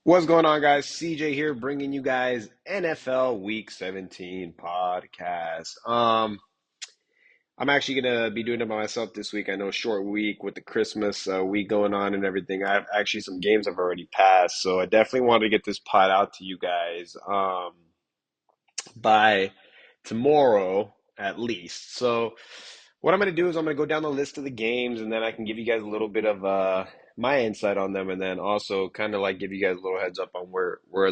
What's going on, guys? CJ here, bringing you guys NFL Week 17 podcast. I'm actually gonna be doing it by myself this week. I know short week with the Christmas week going on and everything. I have actually some games I've already passed, so I definitely wanted to get this pod out to you guys by tomorrow at least. So what I'm going to do is I'm going to go down the list of the games and then I can give you guys a little bit of my insight on them and then also kind of like give you guys a little heads up on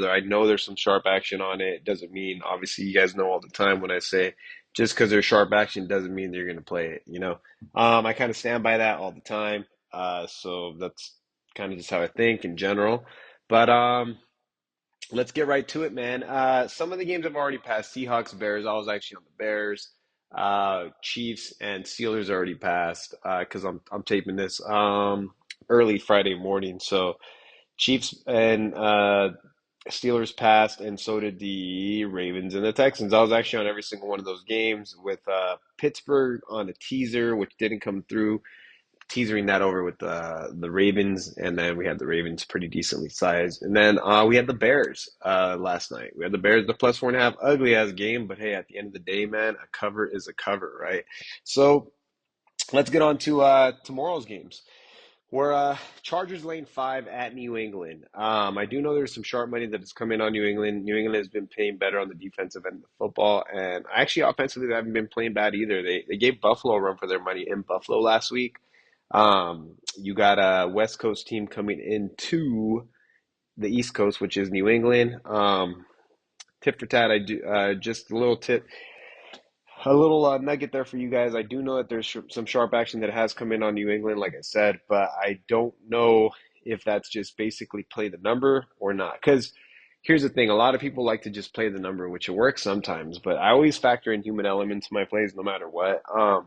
I know there's some sharp action on it. Doesn't mean obviously you guys know all the time when I say just because there's sharp action doesn't mean they're going to play it. I kind of stand by that all the time. So that's kind of just how I think in general. But let's get right to it, man. Some of the games I've already passed. Seahawks, Bears. I was actually on the Bears. Chiefs and Steelers already passed because I'm taping this early Friday morning. So Chiefs and Steelers passed, and so did the Ravens and the Texans. I was actually on every single one of those games with Pittsburgh on a teaser, which didn't come through teasering that over with the Ravens, and then we had the Ravens pretty decently sized, and then we had the Bears last night. We had the Bears, the +4.5, ugly ass game, but hey, at the end of the day, man, a cover is a cover, right? So let's get on to tomorrow's games. We're Chargers lane 5 at New England. I do know there's some sharp money that has come in on New England. New England has been playing better on the defensive end of football, and actually offensively they haven't been playing bad either. They gave Buffalo a run for their money in Buffalo last week. You got a West Coast team coming into the East Coast, which is New England. Tip for tat, I do just a little tip, a little nugget there for you guys. I do know that there's some sharp action that has come in on New England, like I said, but I don't know if that's just basically play the number or not. Because here's the thing: a lot of people like to just play the number, which it works sometimes, but I always factor in human element to my plays, no matter what. I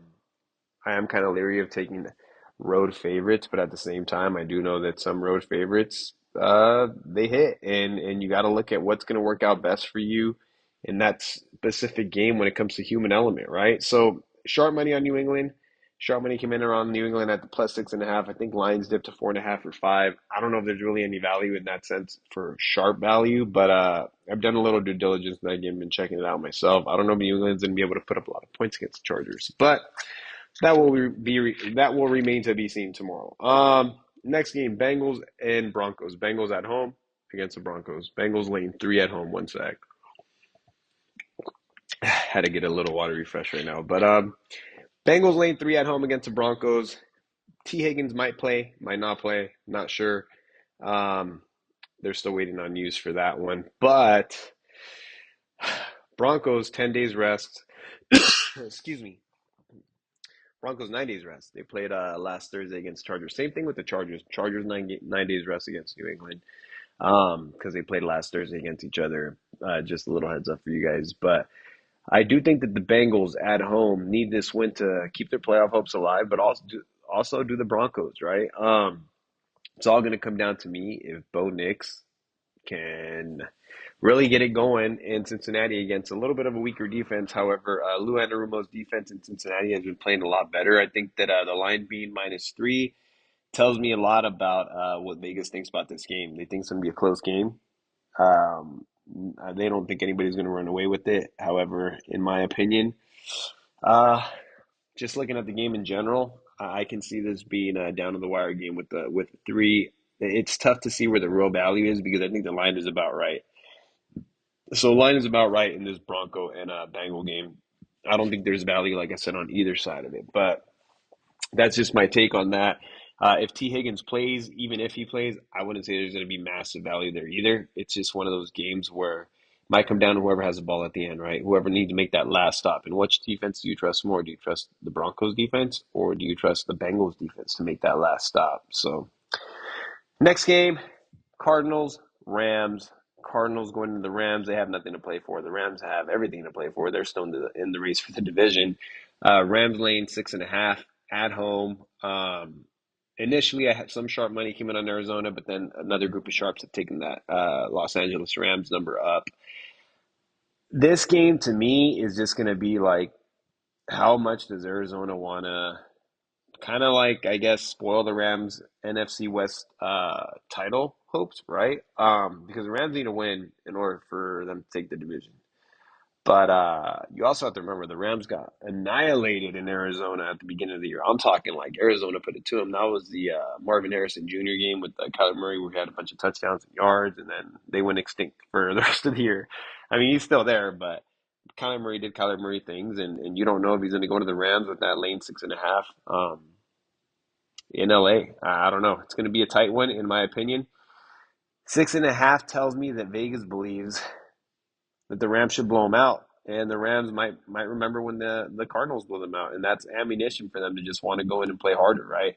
am kind of leery of taking road favorites, but at the same time, I do know that some road favorites they hit, and you got to look at what's going to work out best for you in that specific game when it comes to human element, right? So sharp money on New England. Sharp money came in around New England at the +6.5. I think lines dipped to 4.5 or 5. I don't know if there's really any value in that sense for sharp value, but I've done a little due diligence in that game, been checking it out myself. I don't know if New England's gonna be able to put up a lot of points against the Chargers, but that will remain to be seen tomorrow. Next game, Bengals and Broncos. Bengals at home against the Broncos. Bengals lane 3 at home. One sec. Had to get a little water refresh right now, but Bengals lane 3 at home against the Broncos. T Higgins might play, might not play, not sure. Um, they're still waiting on news for that one, but Broncos 10 days rest. Excuse me. Broncos 9 days rest. They played last Thursday against Chargers. Same thing with the Chargers. Chargers 9 days rest against New England because they played last Thursday against each other. Just a little heads up for you guys. But I do think that the Bengals at home need this win to keep their playoff hopes alive, but also do the Broncos, right? It's all going to come down to me if Bo Nix can really get it going in Cincinnati against a little bit of a weaker defense. However, Lou Anarumo's defense in Cincinnati has been playing a lot better. I think that the line being -3 tells me a lot about what Vegas thinks about this game. They think it's going to be a close game. Um, they don't think anybody's going to run away with it. However, in my opinion, uh, just looking at the game in general, I can see this being a down to the wire game with 3. It's tough to see where the real value is because I think the line is about right. So line is about right in this Bronco and Bengal game. I don't think there's value, like I said, on either side of it. But that's just my take on that. If T. Higgins plays, even if he plays, I wouldn't say there's going to be massive value there either. It's just one of those games where it might come down to whoever has the ball at the end, right? Whoever needs to make that last stop. And which defense do you trust more? Do you trust the Broncos defense or do you trust the Bengals defense to make that last stop? So next game, Cardinals, Rams. Cardinals going to the Rams. They have nothing to play for. The Rams have everything to play for. They're still in the race for the division. Rams lane 6.5 at home. Initially, I had some sharp money came in on Arizona, but then another group of sharps have taken that Los Angeles Rams number up. This game to me is just going to be like, how much does Arizona want to kind of like, I guess, spoil the Rams NFC West title? hopes, right? Because the Rams need to win in order for them to take the division. But you also have to remember the Rams got annihilated in Arizona at the beginning of the year. I'm talking like Arizona put it to them. That was the Marvin Harrison Jr. game with Kyler Murray, where he had a bunch of touchdowns and yards, and then they went extinct for the rest of the year. I mean, he's still there, but Kyler Murray did Kyler Murray things, and you don't know if he's going to go to the Rams with that lane 6.5 in LA. I don't know. It's going to be a tight one, in my opinion. 6.5 tells me that Vegas believes that the Rams should blow them out. And the Rams might remember when the Cardinals blew them out, and that's ammunition for them to just want to go in and play harder, right?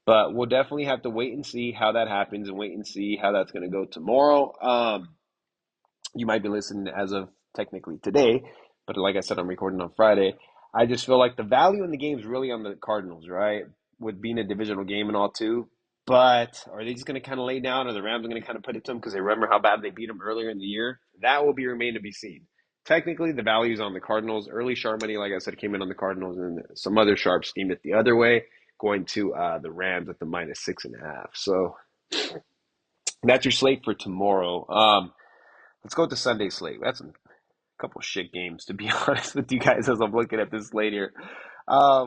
But we'll definitely have to wait and see how that happens, and wait and see how that's going to go tomorrow. You might be listening as of technically today, but like I said, I'm recording on Friday. I just feel like the value in the game is really on the Cardinals, right? With being a divisional game and all too. But are they just going to kind of lay down, or the Rams are going to kind of put it to them because they remember how bad they beat them earlier in the year? That will be remain to be seen. Technically, the value is on the Cardinals. Early sharp money, like I said, came in on the Cardinals, and some other sharp steamed it the other way, going to the Rams at the -6.5. So that's your slate for tomorrow. Let's go with the Sunday slate. That's a couple shit games, to be honest with you guys, as I'm looking at this slate here.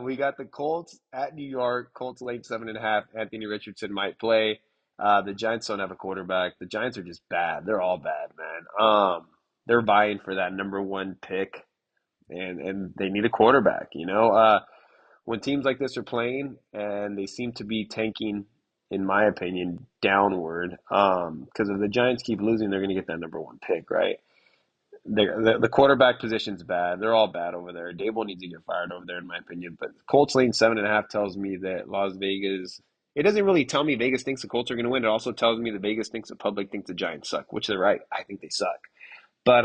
We got the Colts at New York. Colts late 7.5. Anthony Richardson might play. The Giants don't have a quarterback. The Giants are just bad. They're all bad, man. They're vying for that number one pick, and they need a quarterback. When teams like this are playing and they seem to be tanking, in my opinion, downward. Because if the Giants keep losing, they're going to get that number one pick, right? The quarterback position's bad. They're all bad over there. Dable needs to get fired over there, in my opinion. But Colts lane 7.5 tells me that Las Vegas. It doesn't really tell me Vegas thinks the Colts are going to win. It also tells me that Vegas thinks the public thinks the Giants suck, which they're right. I think they suck. But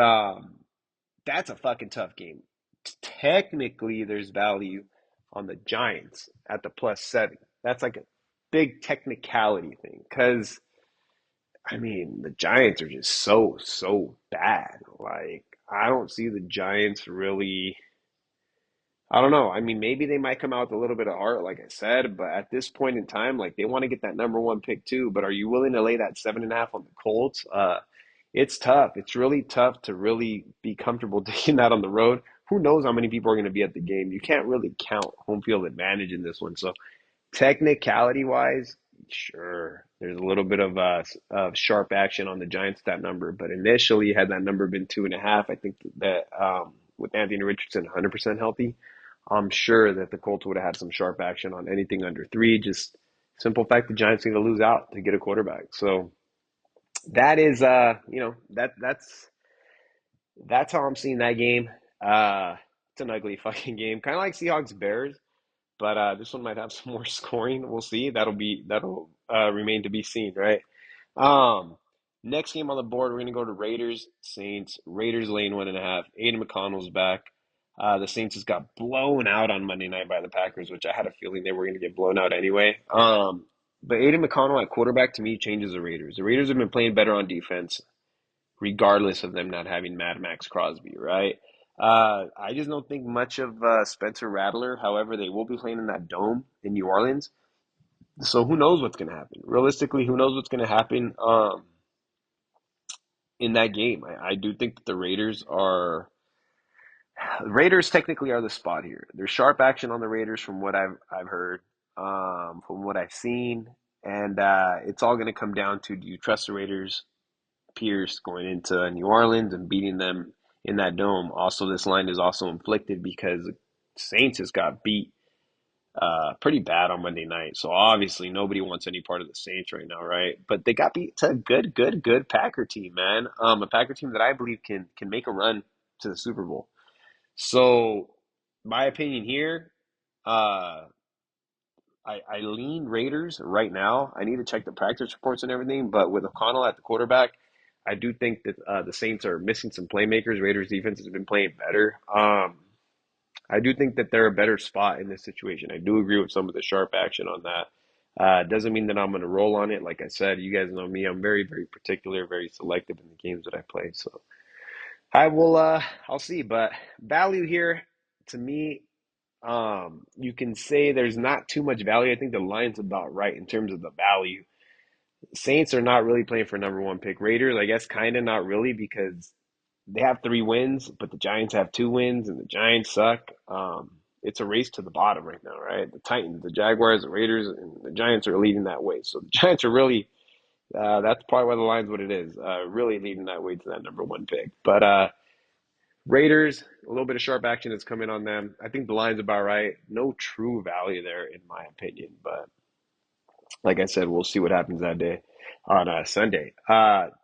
that's a fucking tough game. Technically, there's value on the Giants at the +7. That's like a big technicality thing because I mean, the Giants are just so bad. Like, I don't see the Giants really. I don't know. I mean, maybe they might come out with a little bit of heart, like I said, but at this point in time, like they want to get that number one pick too. But are you willing to lay that 7.5 on the Colts? It's tough. It's really tough to really be comfortable taking that on the road. Who knows how many people are going to be at the game? You can't really count home field advantage in this one. So technicality wise, sure, there's a little bit of sharp action on the Giants that number, but initially, had that number been 2.5, I think that with Anthony Richardson 100% healthy, I'm sure that the Colts would have had some sharp action on anything under three. Just simple fact, the Giants need to lose out to get a quarterback. So that is, that's how I'm seeing that game. It's an ugly fucking game, kind of like Seahawks Bears. But this one might have some more scoring. We'll see. That'll remain to be seen, right? Um, Next game on the board, we're gonna go to Raiders Saints. Raiders lane 1.5. Aiden McConnell's back. The Saints just got blown out on Monday night by the Packers, which I had a feeling they were gonna get blown out anyway. But Aiden McConnell at quarterback to me changes the Raiders. The Raiders have been playing better on defense regardless of them not having Mad Max Crosby, right? I just don't think much of Spencer Rattler. However, they will be playing in that dome in New Orleans. So who knows what's going to happen? Realistically, who knows what's going to happen in that game? I do think that the Raiders technically are the spot here. There's sharp action on the Raiders from what I've heard, from what I've seen, and it's all going to come down to, do you trust the Raiders Pierce going into New Orleans and beating them in that dome? Also, this line is also inflicted because the Saints has got beat pretty bad on Monday night. So obviously nobody wants any part of the Saints right now, right? But they got beat to a good Packer team, man. A Packer team that I believe can make a run to the Super Bowl. So my opinion here, uh, I lean Raiders right now. I need to check the practice reports and everything, but with O'Connell at the quarterback, I do think that the Saints are missing some playmakers. Raiders defense has been playing better. I do think that they're a better spot in this situation. I do agree with some of the sharp action on that. Doesn't mean that I'm going to roll on it. Like I said, you guys know me. I'm very, very particular, very selective in the games that I play. So I will. I'll see. But value here, to me, you can say there's not too much value. I think the line's about right in terms of the value. Saints are not really playing for number one pick. Raiders, I guess, kind of not really because they have 3 wins, but the Giants have 2 wins, and the Giants suck. It's a race to the bottom right now, right? The Titans, the Jaguars, the Raiders, and the Giants are leading that way. So the Giants are really, that's probably why the line's what it is, really leading that way to that number one pick. But Raiders, a little bit of sharp action is coming on them. I think the line's about right. No true value there, in my opinion. But like I said, we'll see what happens that day on Sunday.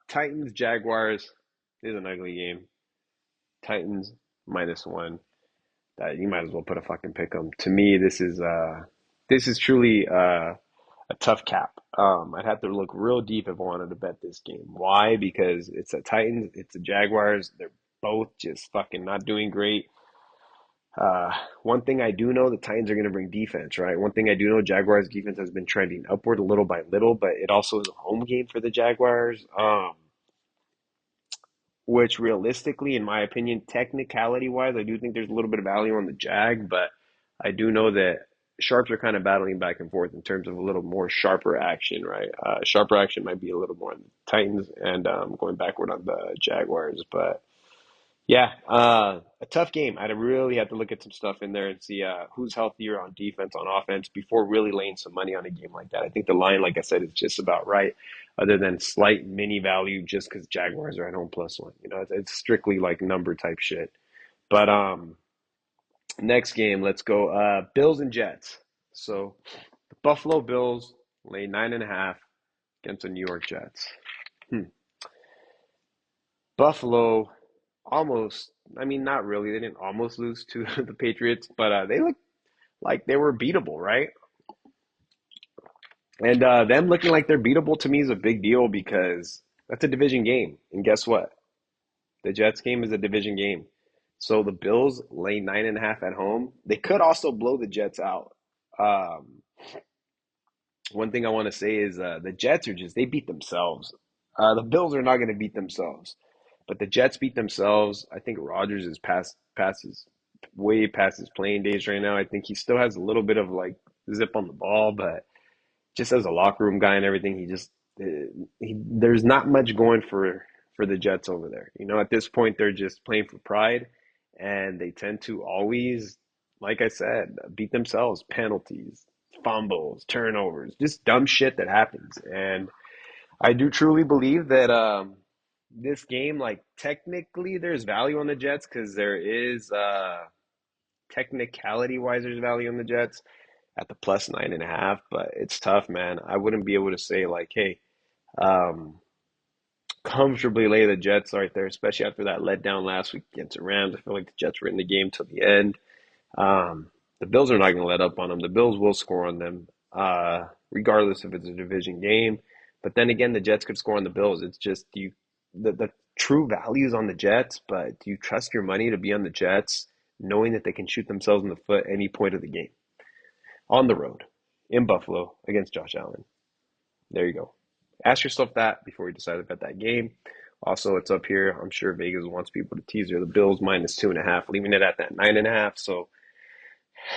Titans, Jaguars is an ugly game. Titans -1. That you might as well put a fucking pick 'em. To me, this is truly a tough cap. I'd have to look real deep if I wanted to bet this game. Why? Because it's a Titans, it's a Jaguars. They're both just fucking not doing great. One thing I do know, the Titans are going to bring defense, right? One thing I do know, Jaguars defense has been trending upward little by little, but it also is a home game for the Jaguars. Which realistically, in my opinion, technicality wise, I do think there's a little bit of value on the Jag, but I do know that sharps are kind of battling back and forth in terms of a little more sharper action, right? Sharper action might be a little more on the Titans and going backward on the Jaguars, but yeah, a tough game. I'd really have to look at some stuff in there and see who's healthier on defense, on offense, before really laying some money on a game like that. I think the line, like I said, is just about right, other than slight mini value just because Jaguars are at home +1. It's strictly like number type shit. But next game, let's go. Bills and Jets. So the Buffalo Bills lay 9.5 against the New York Jets. Hmm. Buffalo almost, I mean, not really. They didn't almost lose to the Patriots, but they looked like they were beatable, right? And them looking like they're beatable to me is a big deal because that's a division game. And guess what? The Jets game is a division game. So the Bills lay 9.5 at home. They could also blow the Jets out. Um, One thing I want to say is the Jets are just, they beat themselves. The Bills are not going to beat themselves, but the Jets beat themselves. I think Rodgers is way past his playing days right now. I think he still has a little bit of like zip on the ball, but just as a locker room guy and everything, there's not much going for the Jets over there. At this point, they're just playing for pride, and they tend to always, like I said, beat themselves. Penalties, fumbles, turnovers, just dumb shit that happens. And I do truly believe that this game, like technically, there's value on the Jets because there is technicality wise, there's value on the Jets at the +9.5, but it's tough, man. I wouldn't be able to say like, hey, um, comfortably lay the Jets right there, especially after that letdown last week against the Rams. I feel like the Jets were in the game till the end. The Bills are not going to let up on them. The Bills will score on them, regardless if it's a division game. But then again, the Jets could score on the Bills. It's just the true values on the Jets, but do you trust your money to be on the Jets, knowing that they can shoot themselves in the foot any point of the game on the road in Buffalo against Josh Allen? There you go. Ask yourself that before you decide to bet that game. Also, it's up here. I'm sure Vegas wants people to teaser the Bills -2.5, leaving it at that 9.5. So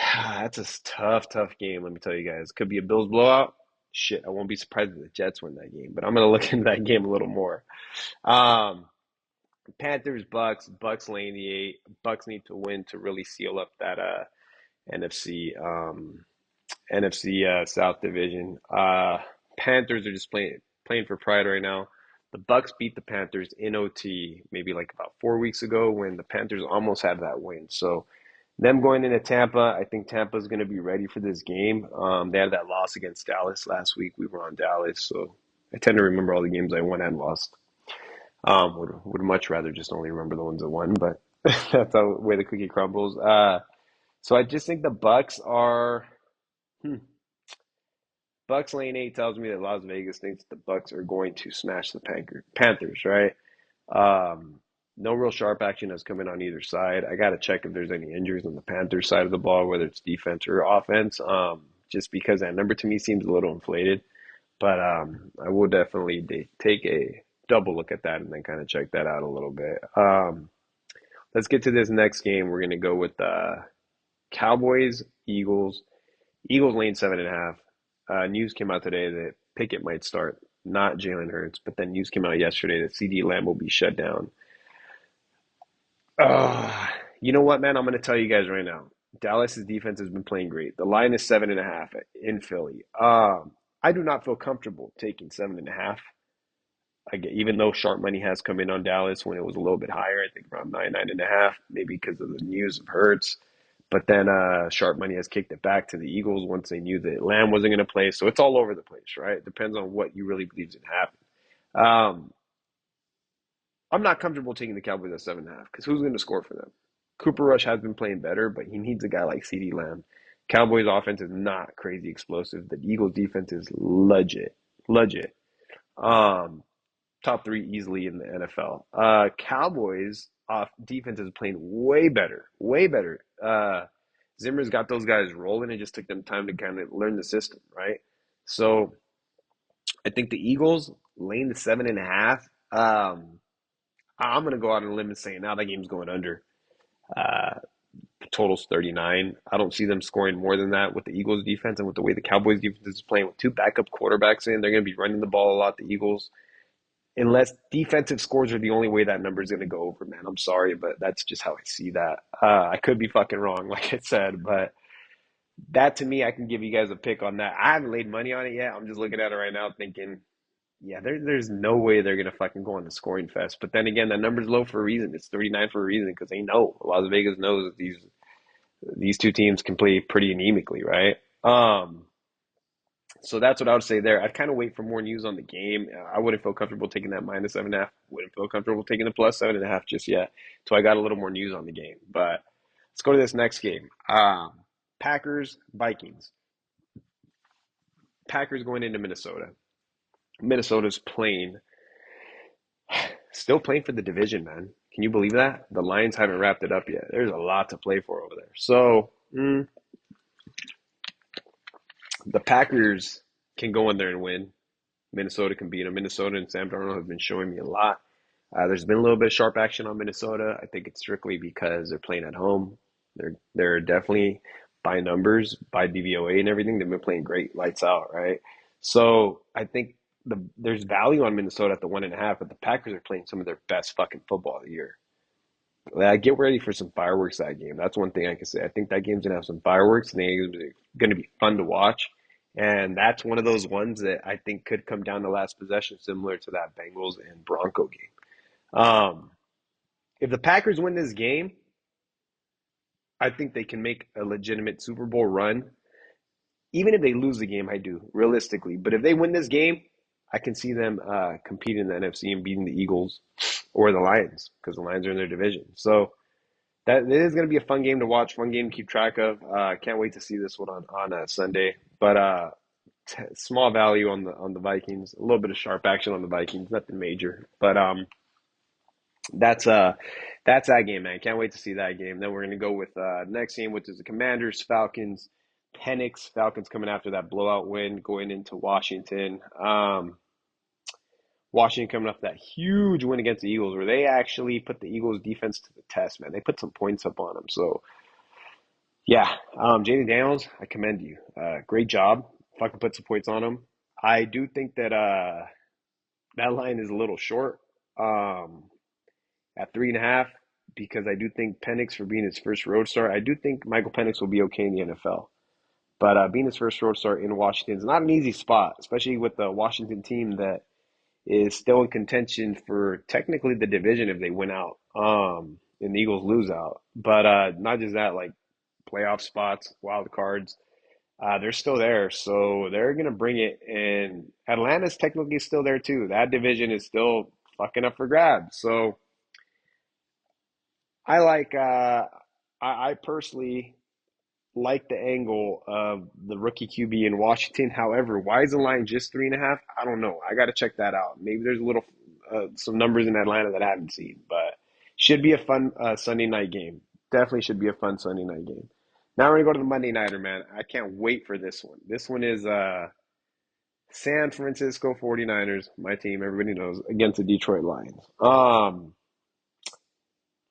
that's a tough, tough game. Let me tell you guys. Could be a Bills blowout. Shit, I won't be surprised if the Jets win that game. But I'm gonna look into that game a little more. Um, Panthers, Bucks. Bucks laying the 8. Bucks need to win to really seal up that NFC NFC South division. Panthers are just playing for pride right now. The Bucks beat the Panthers in OT maybe like about 4 weeks ago when the Panthers almost had that win. So them going into Tampa, I think Tampa's going to be ready for this game. They had that loss against Dallas last week. We were on Dallas, so I tend to remember all the games I won and lost. Would much rather just only remember the ones I won, but that's the way the cookie crumbles. So I just think the Bucks are. Hmm, Bucks lane 8 tells me that Las Vegas thinks the Bucks are going to smash the Panthers, right? Um, no real sharp action has come in on either side. I got to check if there's any injuries on the Panthers side of the ball, whether it's defense or offense, just because that number to me seems a little inflated. But I will definitely take a double look at that and then kind of check that out a little bit. Let's get to this next game. We're going to go with Cowboys, Eagles. Eagles lane 7.5. News came out today that Pickett might start. not Jalen Hurts. But then news came out yesterday that CD Lamb will be shut down. Uh, you know what, man? I'm going to tell you guys right now. Dallas's defense has been playing great. The line is 7.5 in Philly. I do not feel comfortable taking 7.5. Even though sharp money has come in on Dallas when it was a little bit higher, I think around 9.5, maybe because of the news of Hurts. But then sharp money has kicked it back to the Eagles once they knew that Lamb wasn't going to play. So it's all over the place, right? It depends on what you really believe is going to happen. I'm not comfortable taking the Cowboys at 7.5 because who's going to score for them? Cooper Rush has been playing better, but he needs a guy like CeeDee Lamb. Cowboys offense is not crazy explosive. The Eagles defense is legit, legit. Um, Top three easily in the NFL. Cowboys off defense is playing way better, way better. Zimmer's got those guys rolling. It just took them time to kind of learn the system, right? So I think the Eagles laying the 7.5. I'm gonna go out on a limb and say now that game's going under. Uh, Totals 39. I don't see them scoring more than that with the Eagles defense and with the way the Cowboys defense is playing with two backup quarterbacks in. They're going to be running the ball a lot, the Eagles. Unless defensive scores are the only way that number is going to go over, man. I'm sorry, but that's just how I see that. I could be fucking wrong, like I said, but that to me, I can give you guys a pick on that. I haven't laid money on it yet. I'm just looking at it right now thinking, yeah, there's no way they're going to fucking go on the scoring fest. But then again, that number's low for a reason. It's 39 for a reason because they know. Las Vegas knows that these two teams can play pretty anemically, right? So that's what I would say there. I'd kind of wait for more news on the game. I wouldn't feel comfortable taking that -7.5. Wouldn't feel comfortable taking the +7.5 just yet. So I got a little more news on the game. But let's go to this next game. Packers Vikings. Packers going into Minnesota. Minnesota's playing, still playing for the division, man. Can you believe that? The Lions haven't wrapped it up yet. There's a lot to play for over there. So the Packers can go in there and win. Minnesota can beat them. Minnesota and Sam Darnold have been showing me a lot. There's been a little bit of sharp action on Minnesota. I think it's strictly because they're playing at home. They're definitely by numbers, by DVOA and everything. They've been playing great, lights out, right? So I think there's value on Minnesota at the 1.5, but the Packers are playing some of their best fucking football of the year. Get ready for some fireworks that game. That's one thing I can say. I think that game's gonna have some fireworks, and it's gonna be fun to watch. And that's one of those ones that I think could come down to last possession, similar to that Bengals and Bronco game. Um, if the Packers win this game, I think they can make a legitimate Super Bowl run. Even if they lose the game, I do realistically. But if they win this game, I can see them competing in the NFC and beating the Eagles or the Lions because the Lions are in their division. So that it is going to be a fun game to watch, fun game to keep track of. Can't wait to see this one on Sunday. But small value on the Vikings, a little bit of sharp action on the Vikings, nothing major. But that's uh that's that game, man. Can't wait to see that game. Then we're gonna go with next game, which is the Commanders Falcons. Penix Falcons coming after that blowout win going into Washington. Washington coming off that huge win against the Eagles, where they actually put the Eagles defense to the test, man. They put some points up on them. So yeah, Jaden Daniels, I commend you. Great job. Fucking put some points on him. I do think that that line is a little short at 3.5 because I do think Penix for being his first road start. I do think Michael Penix will be okay in the NFL. But being his first road start in Washington is not an easy spot, especially with the Washington team that is still in contention for technically the division if they win out and the Eagles lose out. But not just that, like playoff spots, wild cards, they're still there. So they're going to bring it. And Atlanta's technically still there too. That division is still fucking up for grabs. So I like, I personally like the angle of the rookie QB in Washington. However, why is the line just 3.5? I don't know. I got to check that out. Maybe there's a little some numbers in Atlanta that I haven't seen, but should be a fun Sunday night game. Definitely should be a fun Sunday night game. Now we're gonna go to the Monday nighter, man. I can't wait for this one. This one is San Francisco 49ers, my team, everybody knows, against the Detroit Lions.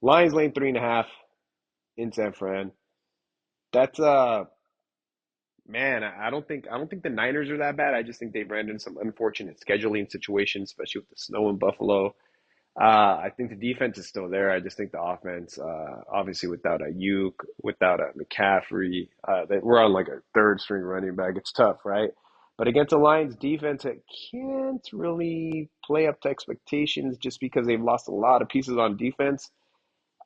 Lions lane 3.5 in San Fran. That's Man, I don't think the Niners are that bad. I just think they've ran into some unfortunate scheduling situations, especially with the snow in Buffalo. I think the defense is still there. I just think the offense, obviously without Ayuk, without McCaffrey, that we're on like a third string running back. It's tough, right? But against the Lions defense, it can't really play up to expectations just because they've lost a lot of pieces on defense.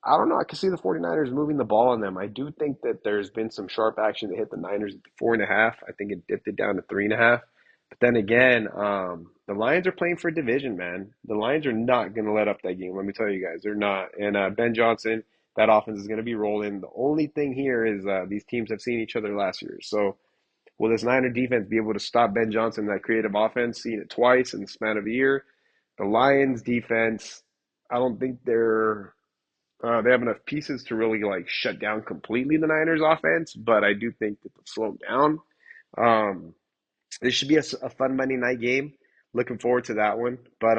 I don't know. I can see the 49ers moving the ball on them. I do think that there's been some sharp action that hit the Niners at the 4.5. I think it dipped it down to 3.5. But then again, the Lions are playing for division, man. The Lions are not going to let up that game. Let me tell you guys, they're not. And Ben Johnson, that offense is going to be rolling. The only thing here is these teams have seen each other last year. So will this Niner defense be able to stop Ben Johnson, that creative offense, seeing it twice in the span of a year? The Lions defense, I don't think they have enough pieces to really like shut down completely the Niners offense, but I do think that they'll slow them down. Um, this should be a fun Monday night game. Looking forward to that one. But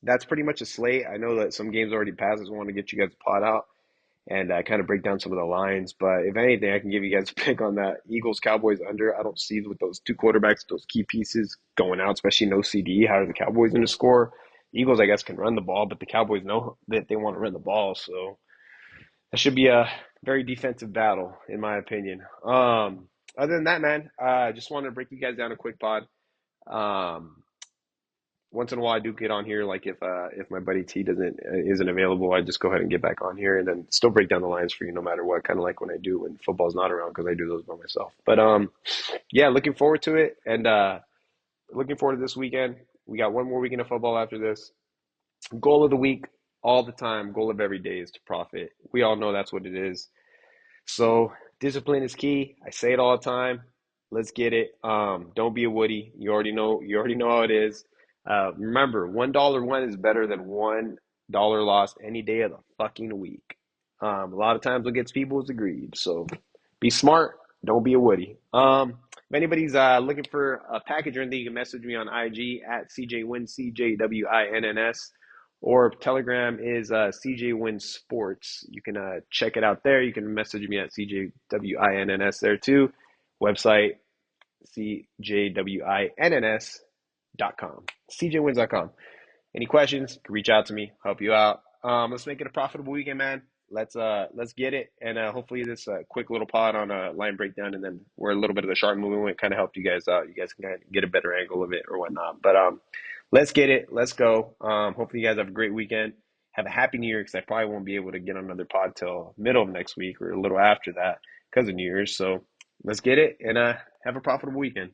that's pretty much a slate. I know that some games already passed. I just want to get you guys a pot out and kind of break down some of the lines. But if anything, I can give you guys a pick on that Eagles Cowboys under. I don't see with those two quarterbacks, those key pieces going out, especially no CD. How are the Cowboys going to score? Eagles, I guess, can run the ball, but the Cowboys know that they want to run the ball. So that should be a very defensive battle, in my opinion. Other than that, man, I just wanted to break you guys down a quick pod. Um, Once in a while, I do get on here. Like if my buddy T doesn't isn't available, I just go ahead and get back on here and then still break down the lines for you, no matter what. Kind of like when I do when football's not around, because I do those by myself. But yeah, looking forward to it and looking forward to this weekend. We got one more weekend of football after this. Goal of the week, all the time. Goal of every day is to profit. We all know that's what it is. So discipline is key. I say it all the time. Let's get it. Don't be a Woody. You already know. You already know how it is. Remember, $1 win is better than $1 lost any day of the fucking week. A lot of times, what gets people is the greed. So be smart. Don't be a Woody. If anybody's looking for a package or anything, you can message me on IG at CJWin, CJWINNS, or Telegram is CJ Win Sports. You can check it out there. You can message me at CJWINNS there too. Website CJWINNS.com. CJWins.com. Any questions? Reach out to me. Help you out. Let's make it a profitable weekend, man. Let's get it, and hopefully this quick little pod on a line breakdown, and then where a little bit of the sharp movement kind of helped you guys out. You guys can kind of get a better angle of it or whatnot. But let's get it. Let's go. Hopefully you guys have a great weekend. Have a happy New Year, because I probably won't be able to get on another pod till middle of next week or a little after that because of New Year's. So let's get it and have a profitable weekend.